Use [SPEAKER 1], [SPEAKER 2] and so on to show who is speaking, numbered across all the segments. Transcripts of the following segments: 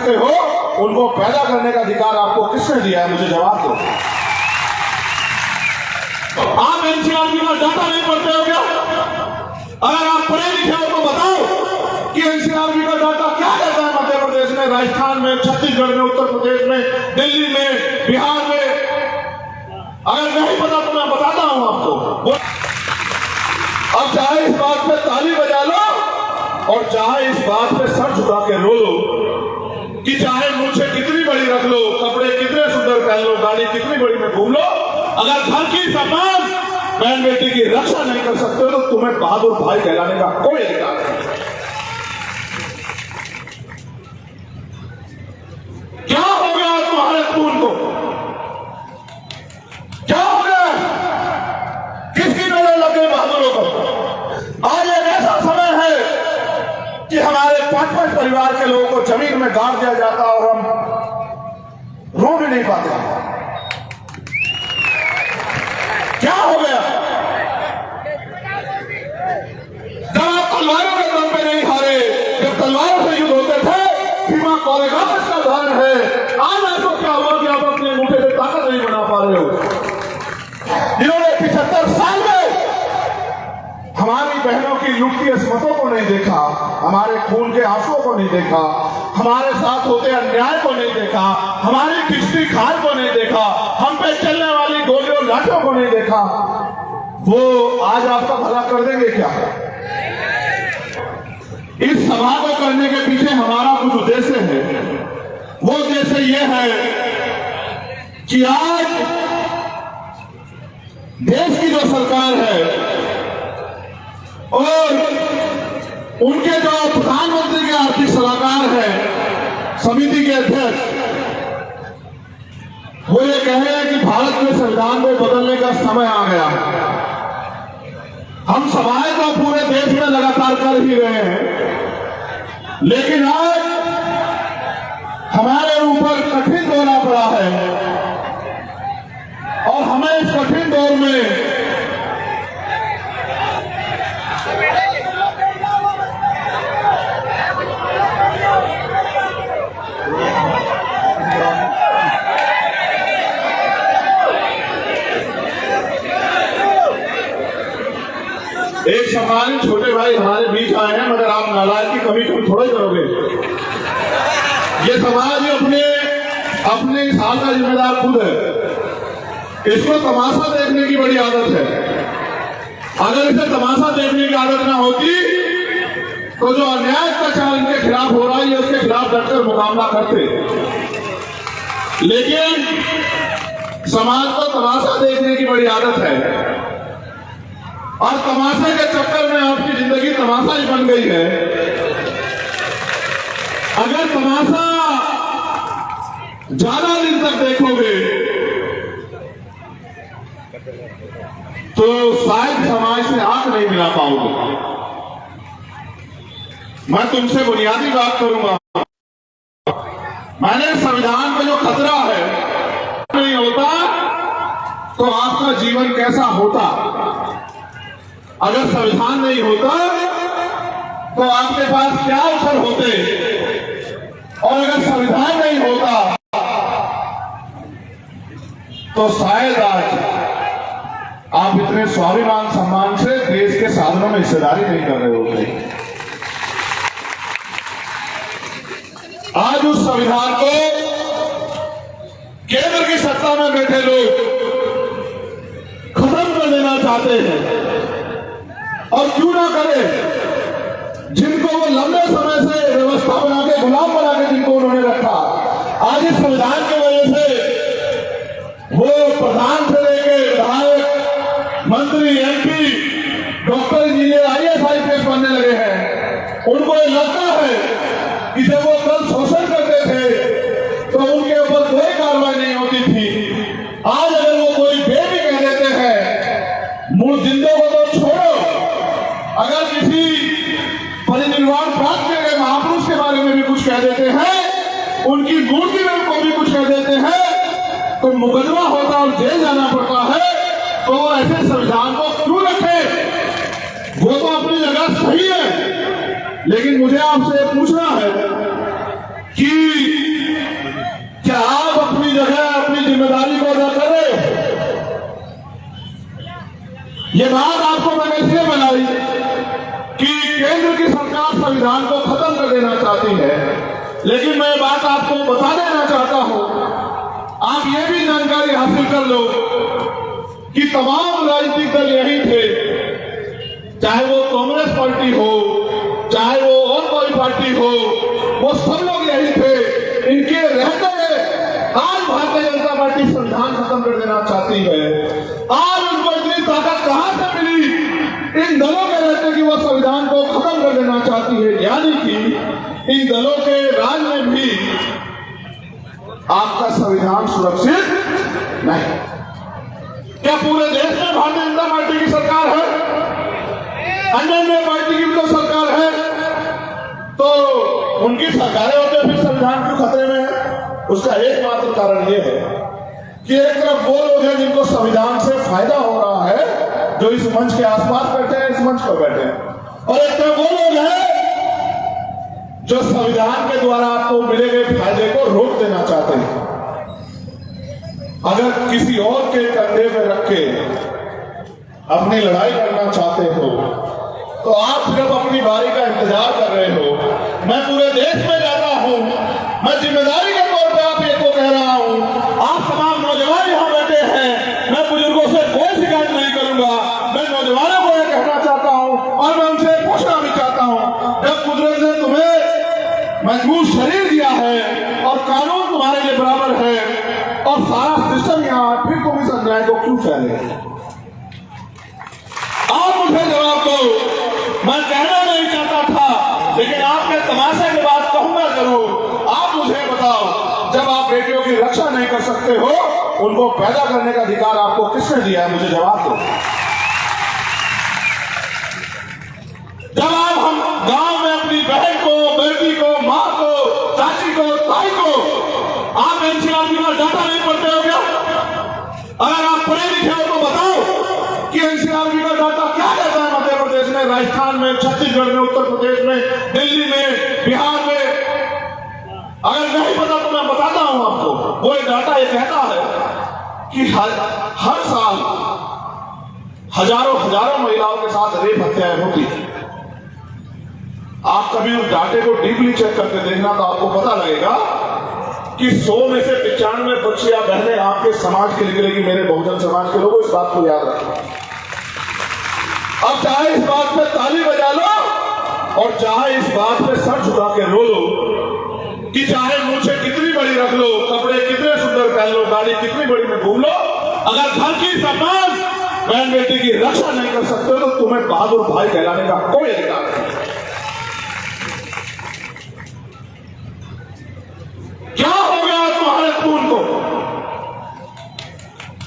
[SPEAKER 1] सकते हो, उनको पैदा करने का अधिकार आपको किसने दिया है? मुझे जवाब दो। आप एनसीआरबी का डाटा नहीं पढ़ते हो क्या? अगर आप पढ़े लिखे हो तो बताओ कि एनसीआरबी का डाटा क्या कहता है मध्य प्रदेश में, राजस्थान में, छत्तीसगढ़ में, उत्तर प्रदेश में, दिल्ली में, बिहार में। अगर नहीं पता तो मैं बताता हूं आपको। अब चाहे इस बात पे ताली बजा लो और चाहे इस बात पे सर झुका के रो लो कि चाहे मूछें कितनी बड़ी रख लो, कपड़े कितने सुंदर पहन लो, गाड़ी कितनी बड़ी में घूम लो, अगर घर की सम्मान बहन बेटी की रक्षा नहीं कर सकते हो तो तुम्हें बहादुर भाई कहलाने का कोई अधिकार नहीं। क्या हो गया तुम्हारे खून को? क्या हो गया? किसकी नजर लग गई बहादुरों को? आज एक ऐसा समय है कि हमारे 5-5 परिवार के लोगों को जमीन में गाड़ दिया जाता और हम रो भी नहीं पाते। क्या हो गया? जब आप तलवारों के दम पे नहीं हारे, जब तलवारों से युद्ध होते थे, भीमा कोरेगांव का उदाहरण है। आज आपको क्या हुआ कि आप अपने मुठे से ताकत नहीं बना पा रहे हो? जिन्होंने 75 साल में हमारी बहनों की लुटती अस्मतों को नहीं देखा, हमारे खून के आंसुओं को नहीं देखा, हमारे साथ होते अन्याय को नहीं देखा, हमारी खिचती खाल को नहीं देखा, हम पे चलने वाली गोलियों लाठों को नहीं देखा, वो आज आपका भला कर देंगे क्या? इस सभा को करने के पीछे हमारा कुछ उद्देश्य है। वो उद्देश्य ये है कि आज देश की जो सरकार है और उनके जो प्रधानमंत्री के आर्थिक सलाहकार हैं, समिति के अध्यक्ष, वो ये कह रहे हैं कि भारत में संविधान को बदलने का समय आ गया है। हम सभाएं तो पूरे देश में लगातार कर ही रहे हैं, लेकिन आज हमारे ऊपर कठिन दौर आ पड़ा है और हमें इस कठिन दौर में एक सम्मानित छोटे भाई हमारे बीच आए हैं, मगर आप नालायक की कमी तुम थोड़ा ही करोगे। ये समाज अपने इस हाल का जिम्मेदार खुद है। इसको तमाशा देखने की बड़ी आदत है। अगर इसे तमाशा देखने की आदत ना होती तो जो अन्याय अत्याचार इनके खिलाफ हो रहा है उसके खिलाफ डटकर मुकाबला करते। लेकिन समाज को तमाशा देखने की बड़ी आदत है और तमाशे के चक्कर में आपकी जिंदगी तमाशा ही बन गई है। अगर तमाशा ज्यादा दिन तक देखोगे तो शायद समाज से आंख नहीं मिला पाओगे। मैं तुमसे बुनियादी बात करूंगा। मैंने संविधान पे जो खतरा है नहीं होता तो आपका जीवन कैसा होता? अगर संविधान नहीं होता तो आपके पास क्या अवसर होते? और अगर संविधान नहीं होता तो शायद आज आप इतने स्वाभिमान सम्मान से देश के साधनों में हिस्सेदारी नहीं कर रहे होते। आज उस संविधान को केंद्र की सत्ता में बैठे लोग खत्म कर देना चाहते हैं। और क्यों ना करे? जिनको वो लंबे समय से व्यवस्था बना के, गुलाम बना के जिनको उन्होंने रखा, आज इस संविधान की वजह से वो प्रधान से लेके विधायक, मंत्री, MP, doctor, engineer, IAS, IPS बनने लगे हैं। उनको ये लगता है कि जब वो कल शोषण करते थे तो उनके ऊपर कोई कार्रवाई नहीं होती थी। आज अगर वो कोई बेबी कह देते हैं, मूल जिंदों को तो छोड़ो, अगर किसी परिनिर्वाण प्राप्त किए गए महापुरुष के बारे में भी कुछ कह देते हैं, उनकी मूर्ति में को भी कुछ कह देते हैं तो मुकदमा होता और जेल जाना पड़ता है। तो वो ऐसे संविधान को क्यों रखे? वो तो अपनी जगह सही है, लेकिन मुझे आपसे पूछना है कि क्या आप अपनी जगह अपनी जिम्मेदारी को अदा करें। ये बात आपको मैंने इसलिए बनाई कि केंद्र की सरकार संविधान को खत्म कर देना चाहती है, लेकिन मैं बात आपको बता देना चाहता हूं, आप ये भी जानकारी हासिल कर लो कि तमाम राजनीतिक दल यही थे, चाहे वो कांग्रेस पार्टी हो, चाहे वो और कोई पार्टी हो, वो सब लोग यही थे। इनके रहते आज भारतीय जनता पार्टी संविधान खत्म कर देना चाहती है। आज उनको इतनी ताकत कहां से मिली इन दलों के रहते कि वो संविधान को खत्म कर देना चाहती है, यानी कि इन दलों के राज में भी आपका संविधान सुरक्षित नहीं। क्या पूरे देश में भारतीय जनता पार्टी की सरकार है? अन्य पार्टी की भी तो सरकार है, तो उनकी सरकारें होते फिर संविधान क्यों खतरे में है? उसका एकमात्र कारण यह है कि एक तरफ वो लोग हैं जिनको संविधान से फायदा हो रहा है, जो इस मंच के आसपास बैठे हैं, इस मंच पर बैठे हैं, और एक तरफ वो लोग हैं जो संविधान के द्वारा आपको मिले गए फायदे को रोक देना चाहते हैं। अगर किसी और के कंधे में रख के अपनी लड़ाई करना चाहते हो तो आप सिर्फ अपनी बारी का इंतजार कर रहे हो। मैं पूरे देश में रहता हूं, मैं जिम्मेदारी के तौर पे आप एक को कह रहा हूं, आप तमाम नौजवान यहां बैठे हैं, मैं बुजुर्गों से कोई शिकायत नहीं करूंगा। मैं नौजवानों को यह कहना चाहता हूं और मैं उनसे पूछना भी चाहता हूं, जब कुदरत ने तुम्हें मजबूत शरीर दिया है और कानून तुम्हारे लिए बराबर है और सारा सिस्टम यहाँ, फिर तुम इस अन्याय को क्यों फैले? आप मुझे जवाब दो। मैं कहना नहीं चाहता था, लेकिन आपके तमाशे के बाद कहूंगा जरूर। आप मुझे बताओ, जब आप बेटियों की रक्षा नहीं कर सकते हो, उनको पैदा करने का अधिकार आपको किसने दिया है? मुझे जवाब दो। जब आप हम गांव में अपनी बहन को, बेटी को, माँ को, चाची को, ताई को आप एनसीआरबी का डाटा नहीं पढ़ते हो क्या? अगर आप पढ़े लिखे हो तो बताओ कि एनसीआरबी का डाटा क्या कहता है मध्य प्रदेश में, राजस्थान में, छत्तीसगढ़ में, उत्तर प्रदेश में, दिल्ली में, बिहार में। अगर नहीं पता तो मैं बताता हूं आपको। वो डाटा ये कहता है कि हर साल हजारों महिलाओं के साथ रेप हत्याएं होती है। आप कभी उस डाटे को डीपली चेक करके देखना तो आपको पता लगेगा कि 100 में से 95 बच्चे या बहनें आपके समाज के निकलेगी, मेरे बहुजन समाज के लोगों। इस बात को याद रखें। अब चाहे इस बात पे ताली बजा लो और चाहे इस बात पे सर झुका के रो लो कि चाहे मूछें कितनी बड़ी रख लो, कपड़े कितने सुंदर पहन लो, गाड़ी कितनी बड़ी में घूम लो, अगर घर की समाज बहन बेटी की रक्षा नहीं कर सकते तो तुम्हें बहादुर भाई कहलाने का कोई अधिकार नहीं। क्या हो गया तुम्हारे खून को?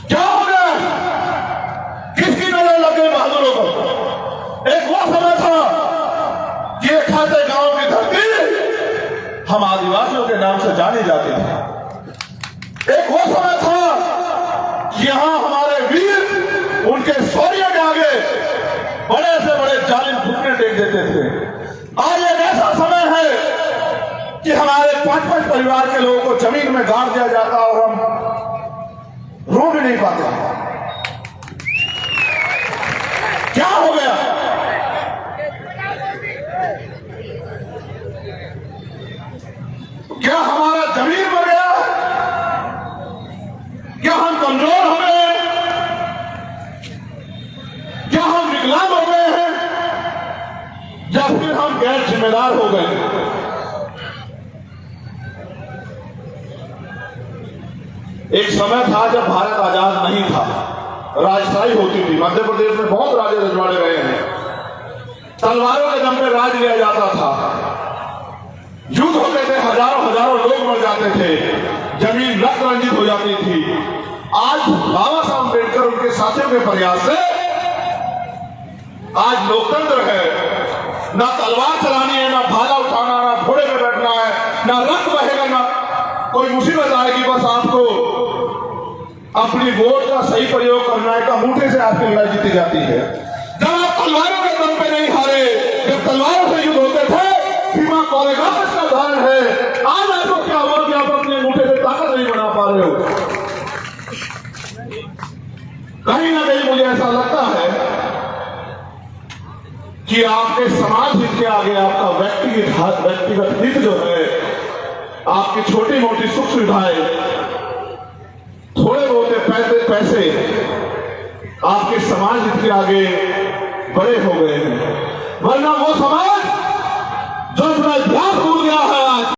[SPEAKER 1] क्या हो गया? किसकी नजर लग गई बहादुरों को? एक वो समय था कि एक खाते गांव की धरती हम आदिवासियों के नाम से जानी जाती थी। एक वो समय था कि यहां हमारे वीर उनके शौर्य के आगे बड़े से बड़े जालिम घुटने टेक देते थे। आज एक ऐसा समय है कि हमारे 5-5 परिवार के लोगों को जमीन में गाड़ दिया जाता और हम रो भी नहीं पाते। क्या हो गया? क्या हमारा जमीन मर गया? क्या हम कमजोर हो गए हैं? क्या हम विकलांग हो गए हैं? या फिर हम गैर जिम्मेदार हो गए? एक समय था जब भारत आजाद नहीं था, राजशाही होती थी। मध्य प्रदेश में बहुत राजे रजवाड़े रहे हैं, तलवारों के दम पे राज लिया जाता था, युद्ध होते थे, हजारों लोग मर जाते थे, जमीन रक्त रंजित हो जाती थी। आज बाबा साहब अम्बेडकर उनके साथियों के प्रयास से आज लोकतंत्र है। ना तलवार चलानी है, ना भाला उठाना, ना घोड़े में बैठना है, ना रक्त बहेगा, ना कोई मुसीबत आएगी। बस आपको अपनी वोट का सही प्रयोग करना है। का मुठे से आपकी लड़ाई जीती जाती है। जब आप तलवारों के दम पे नहीं हारे, जब तलवारों से युद्ध होते थे, भीमा कोरेगांव का उदाहरण है। आज कि आपके समाज हित के आगे आपका व्यक्तिगत हित जो है, आपकी छोटी मोटी सुख सुविधाएं, थोड़े बहुत पैसे आपके समाज हित के आगे बड़े हो गए हैं। वरना वो समाज जो अपना इतिहास भूल गया है आज